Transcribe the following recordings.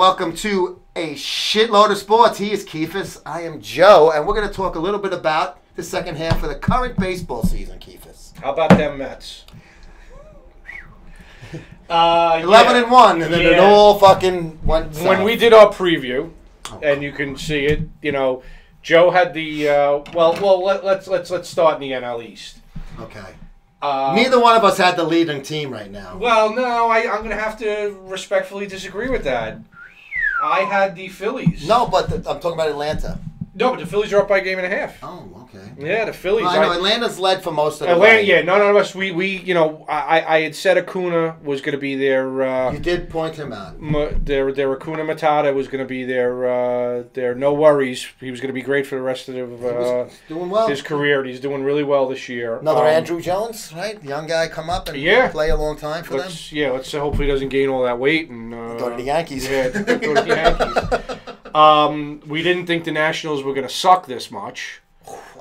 welcome to a shitload of sports. He is Keefus. I am Joe, and we're going to talk a little bit about the second half of the current baseball season, Keefus. How about them Mets? 11-1, and then it all fucking went south. When we did our preview, and you can see it, you know, Joe had the let's start in the NL East. Okay. Neither one of us had the leading team right now. Well, no, I'm going to have to respectfully disagree with that. I had the Phillies. No, but I'm talking about Atlanta. No, but the Phillies are up by a game and a half. Oh, okay. Yeah, the Phillies. Well, I know Atlanta's led for most of the Atlanta, way. yeah, none of us. I had said Acuna was going to be their. You did point him out. Their Acuna Matata was going to be their no worries. He was going to be great for the rest of doing well. His career. And he's doing really well this year. Another Andrew Jones, right? Young guy come up and play a long time for them. Yeah, let's hopefully he doesn't gain all that weight and go to the Yankees. Yeah, go to the Yankees. We didn't think the Nationals were going to suck this much.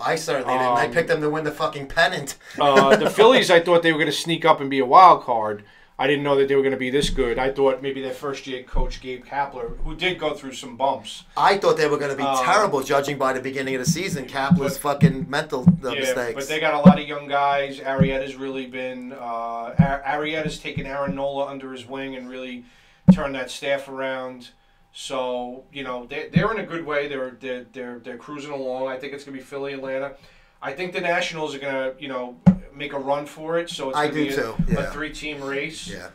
I certainly didn't. I picked them to win the fucking pennant. The Phillies, I thought they were going to sneak up and be a wild card. I didn't know that they were going to be this good. I thought maybe their first-year coach, Gabe Kapler, who did go through some bumps. I thought they were going to be terrible, judging by the beginning of the season. Kapler's fucking mental mistakes. But they got a lot of young guys. Arrieta's really been... Arrieta's taken Aaron Nola under his wing and really turned that staff around. So, you know, they're in a good way. They're cruising along. I think it's going to be Philly, Atlanta. I think the Nationals are going to, you know, make a run for it. So it's going to be a three-team race. Yeah.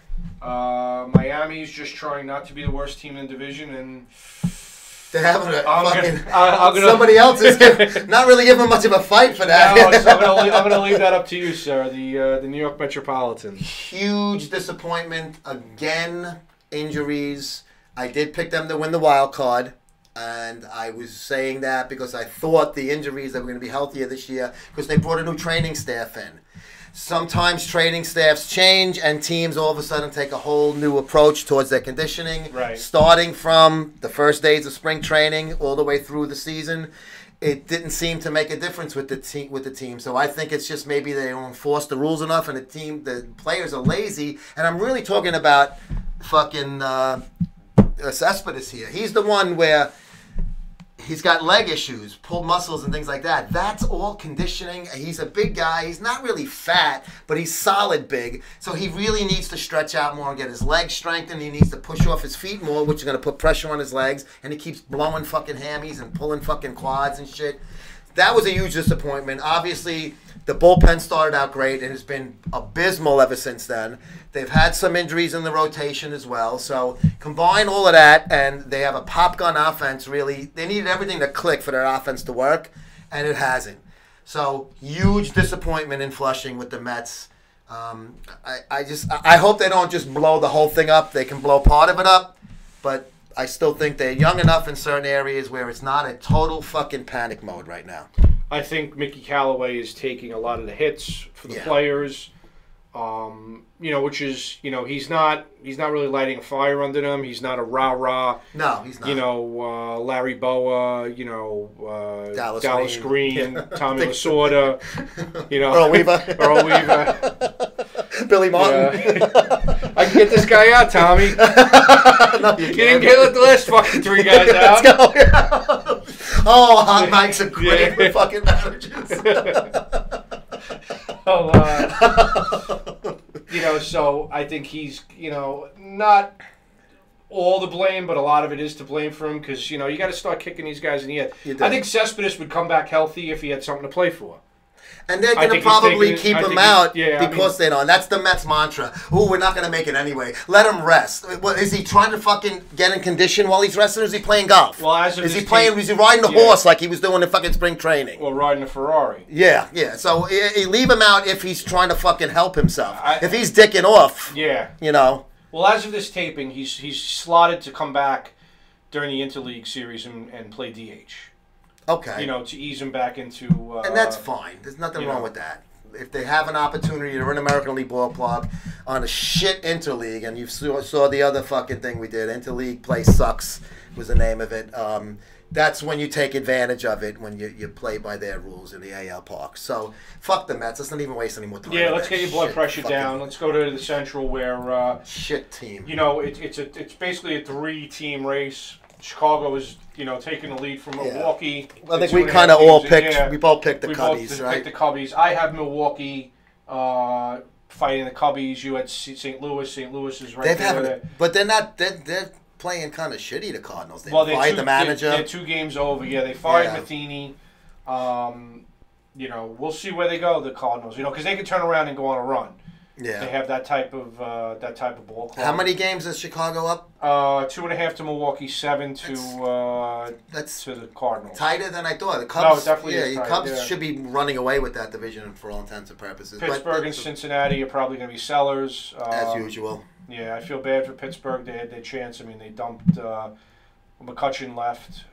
Miami's just trying not to be the worst team in the division, and they're having somebody else is not really giving much of a fight for that. No, so I'm going to leave that up to you, sir. The New York Metropolitans. Huge disappointment again. Injuries. I did pick them to win the wild card, and I was saying that because I thought the injuries that were going to be healthier this year because they brought a new training staff in. Sometimes training staffs change, and teams all of a sudden take a whole new approach towards their conditioning, starting from the first days of spring training all the way through the season. It didn't seem to make a difference with the team. So I think it's just maybe they don't enforce the rules enough, and the players are lazy. And I'm really talking about fucking... Cespedes here. He's the one where he's got leg issues, pulled muscles and things like that. That's all conditioning. He's a big guy. He's not really fat, but he's solid big. So he really needs to stretch out more and get his legs strengthened. He needs to push off his feet more, which is going to put pressure on his legs. And he keeps blowing fucking hammies and pulling fucking quads and shit. That was a huge disappointment. Obviously, the bullpen started out great and has been abysmal ever since then. They've had some injuries in the rotation as well. So combine all of that, and they have a pop gun offense, really. They needed everything to click for their offense to work, and it hasn't. So huge disappointment in Flushing with the Mets. I hope they don't just blow the whole thing up. They can blow part of it up, but I still think they're young enough in certain areas where it's not a total fucking panic mode right now. I think Mickey Callaway is taking a lot of the hits for the players. You know, which is, you know, he's not really lighting a fire under them. He's not a rah-rah. No, he's not. You know, Larry Boa, you know, Dallas Green, Tommy Lasorda, you know. Earl Weaver. Billy Martin. Yeah. I can get this guy out, Tommy. No, you didn't get the last fucking three guys out. Let's go. Oh, hot mics are great for fucking managers. You know, so I think he's, you know, not all the blame, but a lot of it is to blame for him because, you know, you got to start kicking these guys in the head. I think Cespedes would come back healthy if he had something to play for. And they're going to probably keep him out because they don't. That's the Mets mantra. Ooh, we're not going to make it anyway. Let him rest. What, is he trying to fucking get in condition while he's resting, or is he playing golf? Well, is he riding the horse like he was doing in fucking spring training? Or riding a Ferrari. Yeah. So leave him out if he's trying to fucking help himself. If he's dicking off, you know. Well, as of this taping, he's slotted to come back during the Interleague series and play DH. Okay. You know, to ease him back into... and that's fine. There's nothing wrong with that. If they have an opportunity to run American League ballpark on a shit Interleague, and you saw the other fucking thing we did, Interleague play sucks was the name of it. that's when you take advantage of it, when you play by their rules in the AL Park. So, fuck the Mets. Let's not even waste any more time. Yeah, let's get your blood pressure down. Let's go to the Central where... shit team. You know, it's basically a 3-team race. Chicago is, taking the lead from Milwaukee. I think we kind of all picked, we both picked the Cubbies, right? We picked the Cubbies. I have Milwaukee fighting the Cubbies. You had St. Louis. St. Louis is right there. But they're not, they're playing kind of shitty, the Cardinals. They fired the manager. They're 2 games over. Yeah, they fired Matheny. We'll see where they go, the Cardinals, because they can turn around and go on a run. Yeah, they have that type of ball club. How many games is Chicago up? 2.5 to Milwaukee, 7 to the Cardinals. Tighter than I thought. The Cubs, no, it definitely is tight, the Cubs should be running away with that division for all intents and purposes. Pittsburgh and Cincinnati are probably going to be sellers, as usual. Yeah, I feel bad for Pittsburgh. They had their chance. I mean, they dumped. McCutcheon left.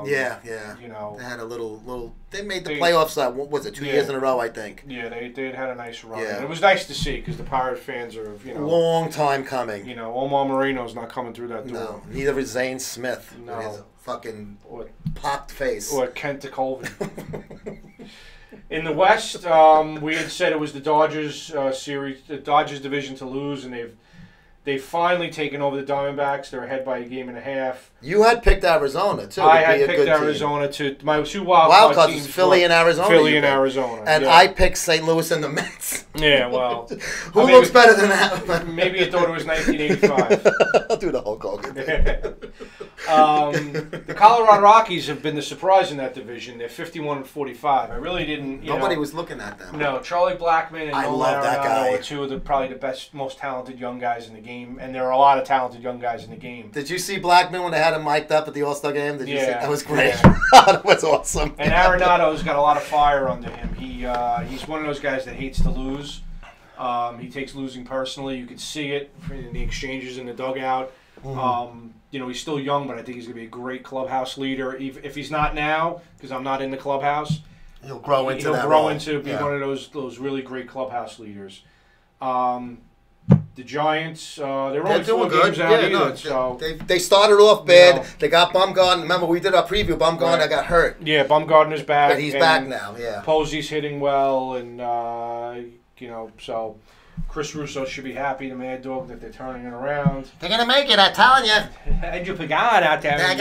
Yeah. They had a little. They made the playoffs. What was it? 2 years in a row, I think. Yeah, they had a nice run. Yeah. And it was nice to see because the Pirate fans are long time coming. Omar Moreno's not coming through that door. No, neither is Zane Smith. No, with his fucking popped face. Or Kent DeColvin. In the West, we had said it was the Dodgers series, the Dodgers division to lose, and they've finally taken over the Diamondbacks. They're ahead by 1.5 games. You had picked Arizona, too. I had picked Arizona, too. My 2 wild card teams Philly and Arizona. Philly and Arizona. And I picked St. Louis and the Mets. Yeah, well. Who looks better than that? Maybe I thought it was 1985. I'll do the Hulk Hogan. The Colorado Rockies have been the surprise in that division. They're 51-45. I really didn't. Nobody was looking at them. No, Charlie Blackmon and Nolan Arenado are 2 of the probably the best, most talented young guys in the game, and there are a lot of talented young guys in the game. Did you see Blackmon when they had him mic'd up at the All-Star game? Did you see? That was great. Yeah. That was awesome. And Arenado's got a lot of fire under him. He's one of those guys that hates to lose. He takes losing personally. You can see it in the exchanges in the dugout. Mm-hmm. He's still young, but I think he's going to be a great clubhouse leader. If he's not now, because I'm not in the clubhouse, he'll grow into be one of those really great clubhouse leaders. The Giants, they're only 4 games out either. So they started off bad. They got Bumgarner. Remember, we did our preview. Bumgarner got hurt. Yeah, Bumgarner's back. But he's back now, yeah. Posey's hitting well, and, so Chris Russo should be happy, the Mad Dog, that they're turning it around. They're going to make it, I'm telling you. Andrew Pagan out there. Pagan.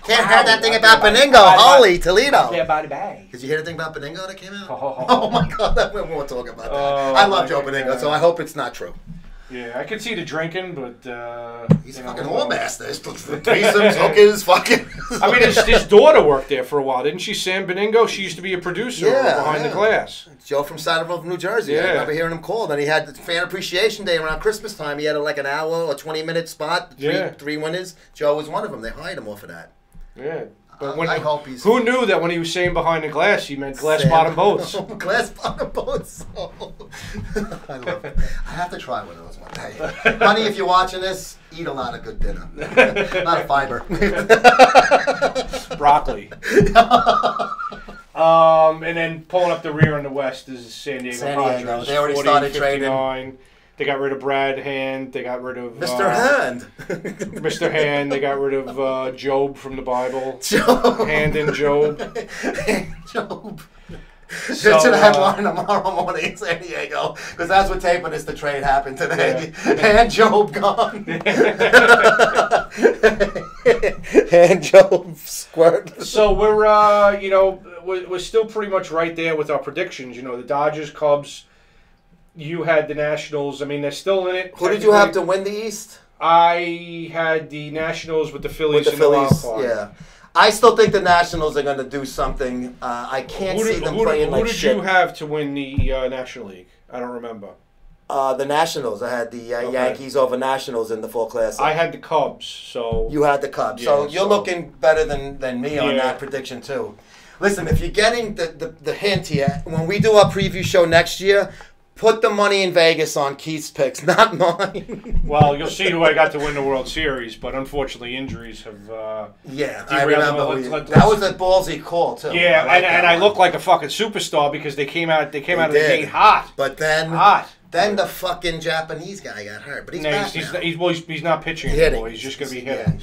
Can't hear that thing about Beningo. Holy Toledo. Yeah, by the bay. Did you hear the thing about Beningo that came out? Oh my God, we won't talk about that. I love Joe Beningo, so I hope it's not true. Yeah, I could see the drinking, but he's a fucking whoremaster. Threesomes, hookers, fucking. I mean, his daughter worked there for a while, didn't she? Sam Beningo. She used to be a producer behind the glass. Joe from Saddleville, New Jersey. Yeah. I remember hearing him call. Then he had the Fan Appreciation Day around Christmas time. He had like an hour or 20-minute spot. Three winners. Joe was one of them. They hired him off of that. Yeah. But I hope he's... Who knew that when he was saying behind the glass, he meant glass-bottom boats? Glass-bottom boats. I love it. I have to try one of those one day. Honey, if you're watching this, eat a lot of good dinner. A lot of fiber. Broccoli. And then pulling up the rear in the West is San Diego Padres. They already started trading. They got rid of Brad Hand. They got rid of Mr. Hand. Mr. Hand. They got rid of Job from the Bible. Job. Hand and Job. Job. So, to the headline tomorrow morning in San Diego, because that's what taping is. The trade happened today. Yeah. And Job gone. And Job squirt. So we're we're still pretty much right there with our predictions. The Dodgers, Cubs. You had the Nationals. I mean, they're still in it. Who did you have to win the East? I had the Nationals with the Phillies in the wild card. Yeah. I still think the Nationals are going to do something. I can't see them playing like shit. Who did you have to win the National League? I don't remember. The Nationals. I had the Yankees over Nationals in the Fall Classic. I had the Cubs. So you had the Cubs. Yeah, so you're looking better than me on that prediction too. Listen, if you're getting the hint here, when we do our preview show next year, put the money in Vegas on Keith's picks, not mine. Well, you'll see who I got to win the World Series, but unfortunately injuries have I remember. That was a ballsy call, too. Yeah, and I look like a fucking superstar because they came out of the gate hot. But then the fucking Japanese guy got hurt. But he's back now. He's not pitching anymore. He's just going to be hitting.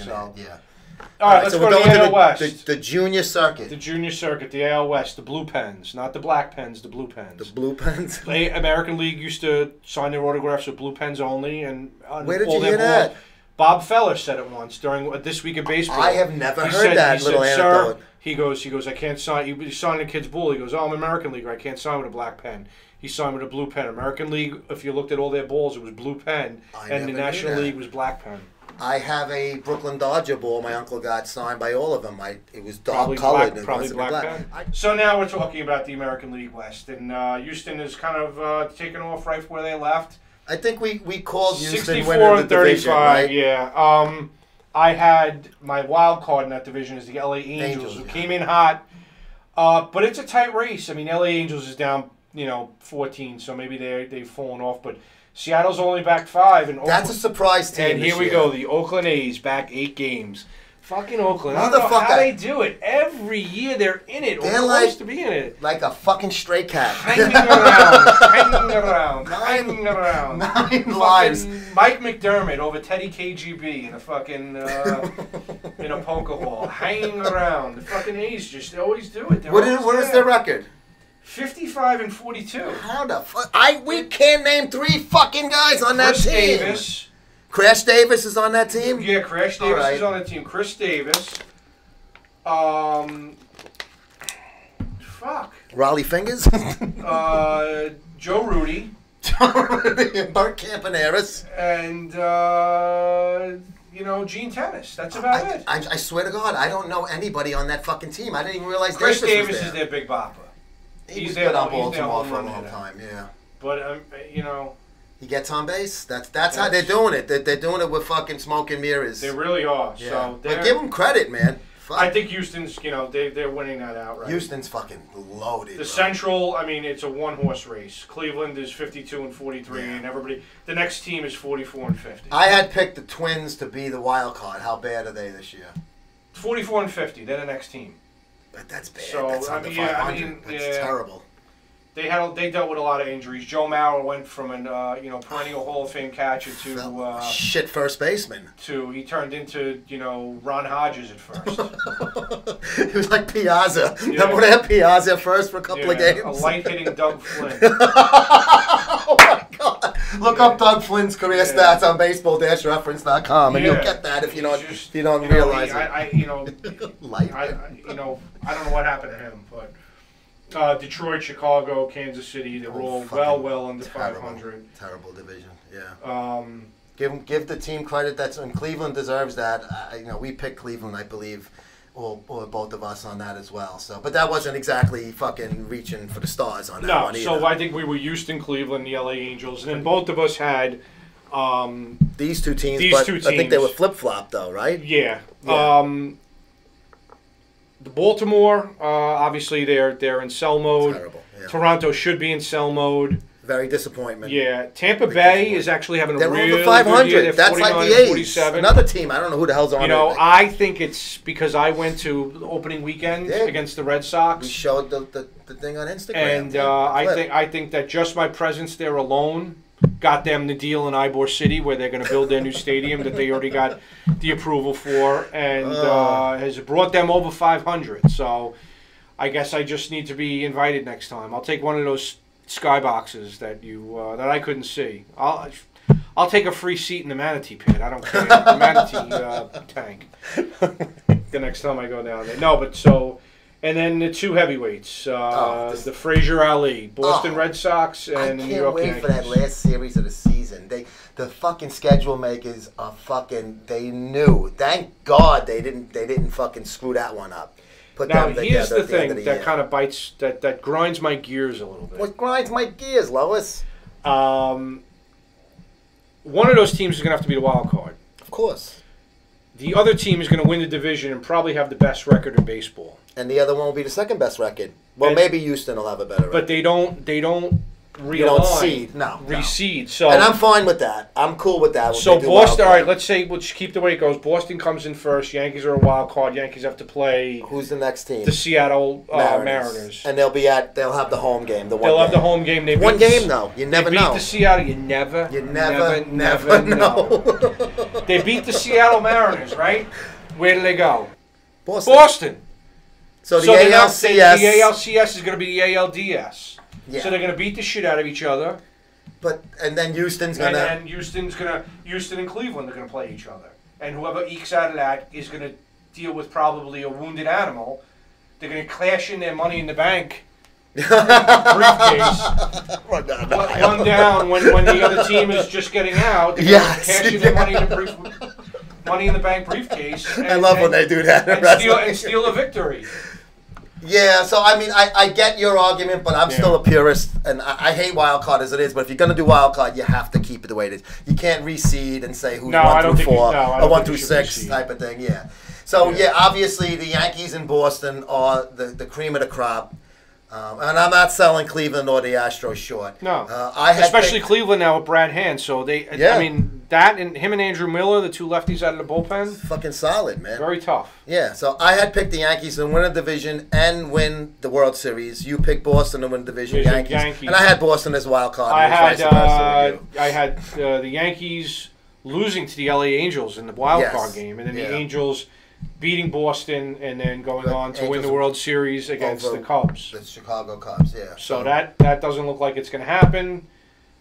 All right, let's so go we're to the going AL to West. the junior circuit. The junior circuit, the AL West, the blue pens, not the black pens, the blue pens. The blue pens. The American League used to sign their autographs with blue pens only, and where did you hear that? Bob Feller said it once during This Week in Baseball. I have never heard that little anecdote. He goes, I can't sign. He signed a kid's bull. He goes, I'm American League. I can't sign with a black pen. He signed with a blue pen. American League, if you looked at all their balls, it was blue pen, and the National League was black pen. I have a Brooklyn Dodger ball my uncle got signed by all of them. It was dark colored. Probably black pen. So now we're talking about the American League West, and Houston is kind of taken off right where they left. I think we called Houston 64 winner of and the 35, division, right? Yeah. I had my wild card in that division is the LA Angels who came in hot. But it's a tight race. I mean, LA Angels is down, 14, so maybe they've fallen off, but Seattle's only back 5, and that's a surprise team. And here we go, the Oakland A's back 8 games. Fucking Oakland. I don't know how they do it. Every year they're in it. They're supposed to be in it. Like a fucking stray cat. Hanging around. 9 lives. Mike McDermott over Teddy KGB in a fucking in a poker hall. Hanging around. The fucking A's they always do it. What is their record? 55 and 42. How the fuck? We can't name 3 fucking guys on that team. Chris Davis. Crash Davis is on that team? Yeah, Crash Davis is on the team. Chris Davis. Raleigh Fingers? Joe Rudy. Bert Campaneris. And, Gene Tennis. That's about it. I swear to God, I don't know anybody on that fucking team. I didn't even realize Chris Davis is their big bopper. He's been on Baltimore for a long time, yeah. But, he gets on base. That's how they're doing it. They're doing it with fucking smoke and mirrors. They really are. Yeah. So but give them credit, man. Fuck. I think Houston's, they're winning that outright. Houston's fucking loaded. The Central, it's a one-horse race. Cleveland is 52 and 43, and everybody. The next team is 44 and 50. I had picked the Twins to be the wild card. How bad are they this year? 44 and 50. They're the next team. But that's bad. So, that's under 500. That's terrible. They dealt with a lot of injuries. Joe Mauer went from an perennial Hall of Fame catcher to shit first baseman. He turned into Ron Hodges at first. It was like Piazza. Yeah. Remember when they had Piazza first for a couple of games? A light hitting Doug Flynn. Oh my God! Look up Doug Flynn's career stats on baseball-reference.com, and you'll get that if you don't realize it. I don't know what happened to him, but. Detroit, Chicago, Kansas City, they're all well under 500. Terrible division, yeah. Give the team credit and Cleveland deserves that. We picked Cleveland, I believe, or both of us on that as well. So, but that wasn't exactly fucking reaching for the stars on that one either. So I think we were Houston, Cleveland, the LA Angels, and then both of us had these two teams. I think they were flip-flopped though, right? Yeah. The Baltimore, obviously they're in sell mode. Terrible. Yeah. Toronto should be in sell mode. Very disappointment. Yeah. Tampa Bay is actually having a really over 500. good year. That's like the A's. Another team. I don't know who the hell's on. I think it's because I went to the opening weekend against the Red Sox. We showed the thing on Instagram. And I think that just my presence there alone got them the deal in Ybor City where they're going to build their new stadium that they already got the approval for, and has brought them over 500. So I guess I just need to be invited next time. I'll take one of those skyboxes that that I couldn't see. I'll take a free seat in the manatee pit. I don't care. The manatee tank. The next time I go down there. No, but so. And then the 2 heavyweights, the Frazier Ali, Boston Red Sox, and the New York Yankees. I can't wait for that last series of the season. The fucking schedule makers are they knew. Thank God they didn't fucking screw that one up. Now here's the thing that kind of bites, that grinds my gears a little bit. What grinds my gears, Lois? One of those teams is going to have to be the wild card. Of course. The other team is going to win the division and probably have the best record in baseball. And the other one will be the second best record. Well, maybe Houston will have a better record. But they don't realign. You don't seed. No. Reseed. So, and I'm fine with that. I'm cool with that. So Boston, all right, let's keep the way it goes. Boston comes in first. Yankees are a wild card. Yankees have to play. Who's the next team? The Seattle Mariners. And they'll have the home game. They'll have the home game. One game though. You never know. They beat the Seattle. You never know. They beat the Seattle Mariners, right? Where do they go? Boston. So the ALCS. The ALCS is going to be the ALDS. Yeah. So they're going to beat the shit out of each other. And then Houston's gonna. And Houston and Cleveland are going to play each other. And whoever ekes out of that is going to deal with probably a wounded animal. They're going to cash in their money in the bank. Briefcase. Run down when the other team is just getting out. They're going to cash in their money in the bank briefcase. I love when they do that. And steal a victory. Yeah, so I mean, I get your argument, but I'm still a purist, and I hate wild card as it is. But if you're gonna do wild card, you have to keep it the way it is. You can't reseed and say who's 1 through 4 or 1 through 6 type of thing. Yeah. So obviously the Yankees in Boston are the cream of the crop. And I'm not selling Cleveland or the Astros short. No, especially Cleveland now with Brad Hand. So I mean, that and him and Andrew Miller, the two lefties out of the bullpen, fucking solid, man. Very tough. Yeah, so I had picked the Yankees to win a division and win the World Series. You picked Boston to win the division, Yankees, and I had Boston as a wild card. I had the Yankees losing to the LA Angels in the wild card game, and then the Angels beating Boston and then going on to win the World Series against the Cubs. The Chicago Cubs, yeah. So that doesn't look like it's going to happen.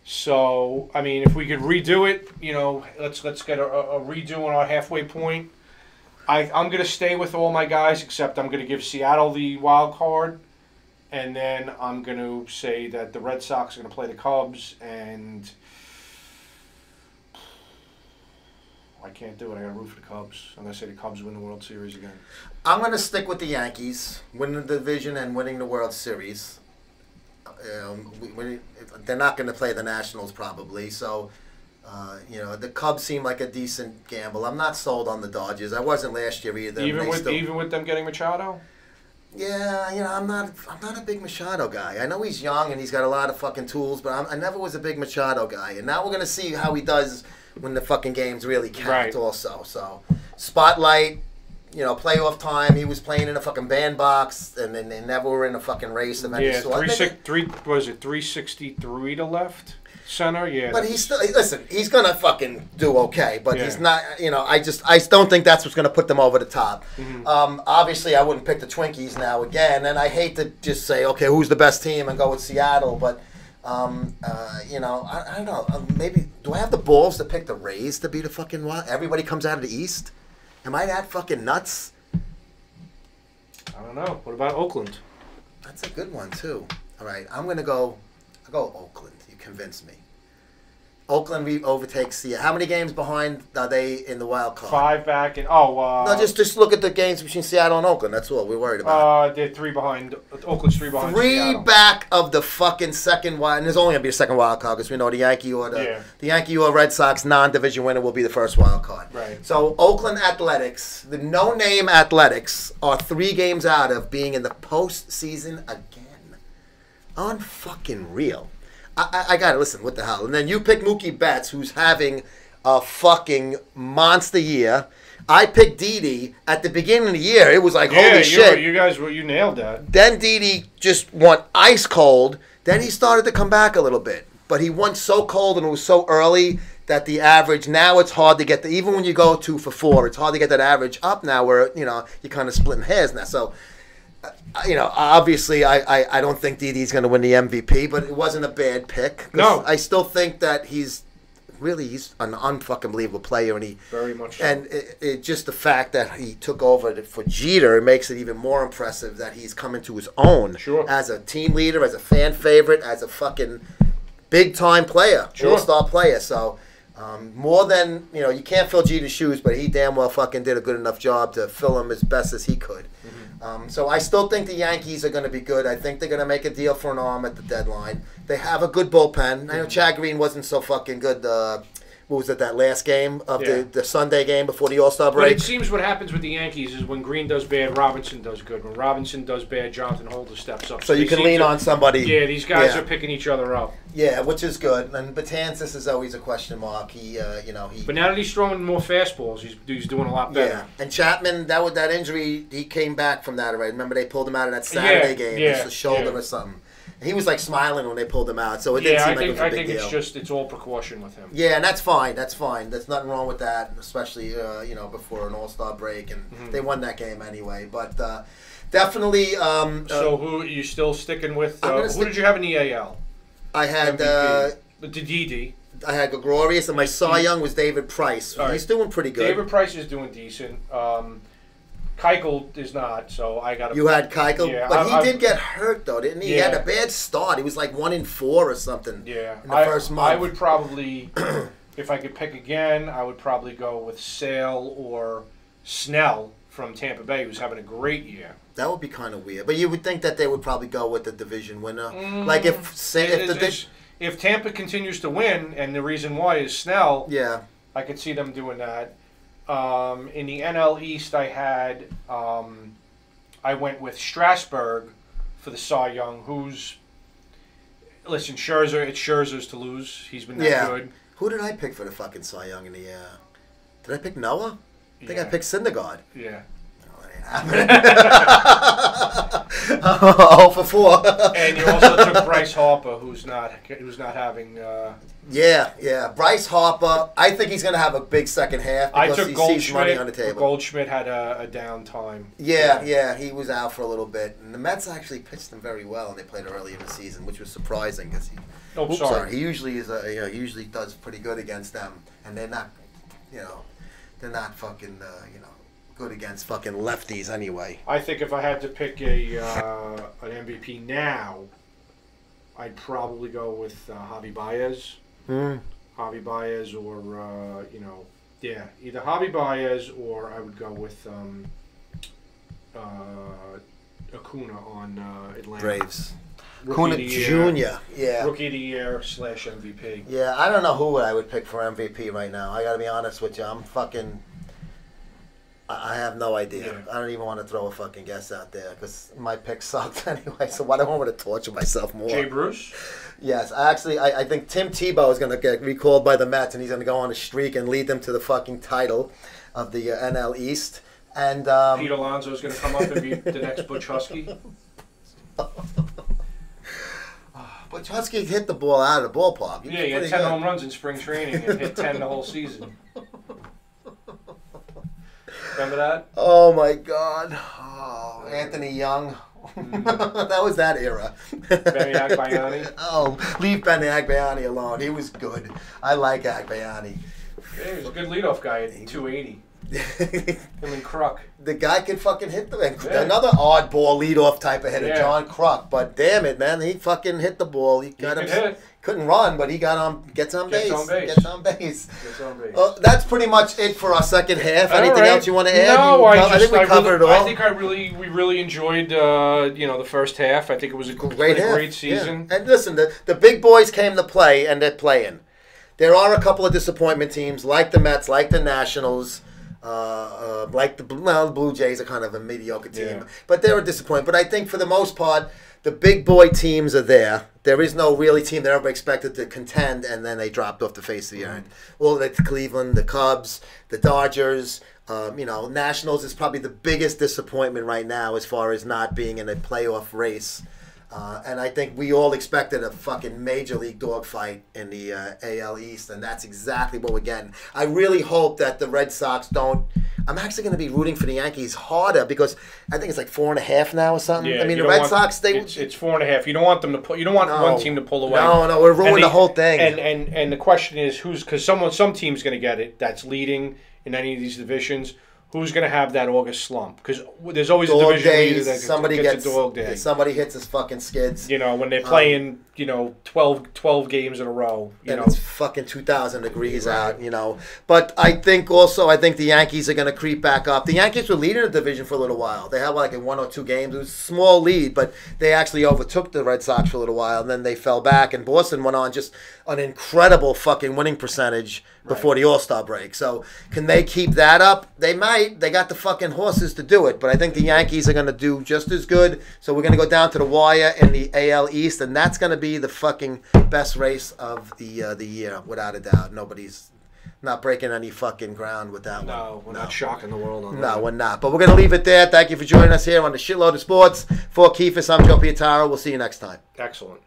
So, I mean, if we could redo it, let's get a redo on our halfway point. I'm going to stay with all my guys, except I'm going to give Seattle the wild card. And then I'm going to say that the Red Sox are going to play the Cubs, and I can't do it. I got to root for the Cubs. I'm going to say the Cubs win the World Series again. I'm going to stick with the Yankees, winning the division and winning the World Series. They're not going to play the Nationals probably, so the Cubs seem like a decent gamble. I'm not sold on the Dodgers. I wasn't last year either. Even with them getting Machado. Yeah, I'm not a big Machado guy. I know he's young and he's got a lot of fucking tools, but I never was a big Machado guy. And now we're going to see how he does when the fucking games really count also. So, spotlight, playoff time, he was playing in a fucking bandbox, and then they never were in a fucking race of any sort. 363 to left center? Yeah. But he's still, listen, he's going to fucking do okay, but he's not, I don't think that's what's going to put them over the top. Mm-hmm. Obviously, I wouldn't pick the Twinkies now again, and I hate to just say, okay, who's the best team and go with Seattle, but I don't know. Maybe, do I have the balls to pick the Rays to be the fucking what? Everybody comes out of the East? Am I that fucking nuts? I don't know. What about Oakland? That's a good one, too. All right, I'll go Oakland. You convinced me. Oakland overtakes Seattle. How many games behind are they in the wild card? 5 back. No, just look at the games between Seattle and Oakland. That's all we're worried about. They're 3 behind. Oakland's 3 behind. 3 Seattle. back of the fucking second wild. And there's only gonna be a second wild card because we know the Yankee or Red Sox non-division winner will be the first wild card. Right. So Oakland Athletics, the no-name Athletics, are 3 games out of being in the postseason again. Unfucking real. I got it. Listen, what the hell? And then you pick Mookie Betts, who's having a fucking monster year. I picked Didi at the beginning of the year. It was like, holy shit. You nailed that. Then Didi just went ice cold. Then he started to come back a little bit. But he went so cold and it was so early that the average, now it's hard to get even when you go 2 for 4, it's hard to get that average up now where, you're kind of splitting hairs now. So, obviously, I don't think Didi's going to win the MVP, but it wasn't a bad pick. No. I still think that he's an unfucking believable player, and very much so. And it just the fact that he took over for Jeter makes it even more impressive that he's come into his own as a team leader, as a fan favorite, as a fucking big time player, all-star player. So. More than, you can't fill Jeter's shoes, but he damn well fucking did a good enough job to fill them as best as he could. Mm-hmm. So I still think the Yankees are going to be good. I think they're going to make a deal for an arm at the deadline. They have a good bullpen. I know Chad Green wasn't so fucking good. What was it, that last game of the Sunday game before the All-Star break? But it seems what happens with the Yankees is when Green does bad, Robinson does good. When Robinson does bad, Jonathan Holder steps up. So you can lean on somebody. Yeah, these guys are picking each other up. Yeah, which is good. And Betances is always a question mark. But now that he's throwing more fastballs, he's doing a lot better. Yeah, and Chapman, that injury, he came back from that already. Remember they pulled him out of that Saturday game. It's a shoulder or something. He was like smiling when they pulled him out, so it didn't seem like it was a big deal. It's all precaution with him. Yeah, and that's fine. That's fine. There's nothing wrong with that, especially before an All-Star break, and they won that game anyway. But definitely. So who are you still sticking with? Who did you have in the AL? I had the DD. I had Gregorius, and my Cy Young was David Price. Right. He's doing pretty good. David Price is doing decent. Keuchel is not, so I got. You had Keuchel, yeah, but he did get hurt though, didn't he? Yeah. He had a bad start. He was like 1-4 or something. Yeah, in the first month. I would probably, if I could pick again, I would probably go with Sale or Snell from Tampa Bay, who's having a great year. That would be kind of weird, but you would think that they would probably go with the division winner. Like if Tampa continues to win, and the reason why is Snell. Yeah, I could see them doing that. In the NL East, I went with Strasburg for the Cy Young, who's, listen, Scherzer, it's Scherzer's to lose. He's been that good. Who did I pick for the fucking Cy Young in the, did I pick Noah? I think I picked Syndergaard. Yeah. Oh, for 4. And you also took Bryce Harper, who's not having. Yeah. Bryce Harper. I think he's going to have a big second half because he sees money on the table. Goldschmidt had a down time. Yeah, he was out for a little bit, and the Mets actually pitched him very well, and they played early in the season, which was surprising because he usually is usually does pretty good against them, and they're not fucking good against fucking lefties anyway. I think if I had to pick an MVP now, I'd probably go with Javi Baez. Javi Baez or, either Javi Baez or I would go with Acuna on Atlanta. Braves. Acuna Jr. Yeah. Rookie of the Year / MVP. Yeah, I don't know who I would pick for MVP right now. I got to be honest with you. I have no idea. Yeah. I don't even want to throw a fucking guess out there because my pick sucked anyway. So why do I want to torture myself more? Jay Bruce? Yes, actually, I think Tim Tebow is going to get recalled by the Mets, and he's going to go on a streak and lead them to the fucking title of the NL East. And Pete Alonso is going to come up and be the next Butch Husky. Butch Husky hit the ball out of the ballpark. He had 10 home runs in spring training and hit 10 the whole season. Remember that? Oh my God! Oh, Anthony Young. That was that era. Benny Agbayani. Oh, leave Benny Agbayani alone. He was good. I like Agbayani. Yeah, he was a good leadoff guy at 280. Him and Kruk. The guy could fucking hit another oddball leadoff type of hitter, John Kruk. But damn it, man, he fucking hit the ball. He couldn't run, but he gets on base. That's pretty much it for our second half. Anything else you want to add? No, I think we covered it all. I think we really enjoyed the first half. I think it was a great season. Yeah. And listen, the big boys came to play, and they're playing. There are a couple of disappointment teams, like the Mets, like the Nationals. Like the Blue Jays are kind of a mediocre team, but they're a disappointment. But I think for the most part, the big boy teams are there. There is no really team that ever expected to contend, and then they dropped off the face of the earth. Well, like the Cleveland, the Cubs, the Dodgers. Nationals is probably the biggest disappointment right now as far as not being in a playoff race. And I think we all expected a fucking major league dogfight in the AL East, and that's exactly what we're getting. I really hope that the Red Sox don't. I'm actually going to be rooting for the Yankees harder because I think it's like 4.5 now or something. Yeah, I mean, the Red Sox, it's 4.5. You don't want them to pull. You don't want one team to pull away. No, we're ruining the whole thing. And the question is because some team's going to get it that's leading in any of these divisions. Who's going to have that August slump? Because there's always a division leader that gets a dog day. Somebody hits his fucking skids. When they're playing, 12 games in a row. And it's fucking 2,000 degrees out, But I think the Yankees are going to creep back up. The Yankees were leading the division for a little while. They had like in 1 or 2 games. It was a small lead, but they actually overtook the Red Sox for a little while, and then they fell back, and Boston went on just an incredible fucking winning percentage before the All-Star break. So can they keep that up? They might. They got the fucking horses to do it, but I think the Yankees are going to do just as good. So we're going to go down to the wire in the AL East, and that's going to be the fucking best race of the year, without a doubt. not breaking any fucking ground with that one. No, we're not shocking the world on that. No, we're not. But we're going to leave it there. Thank you for joining us here on the Shitload of Sports. For Keefus, I'm Joe Pietaro. We'll see you next time. Excellent.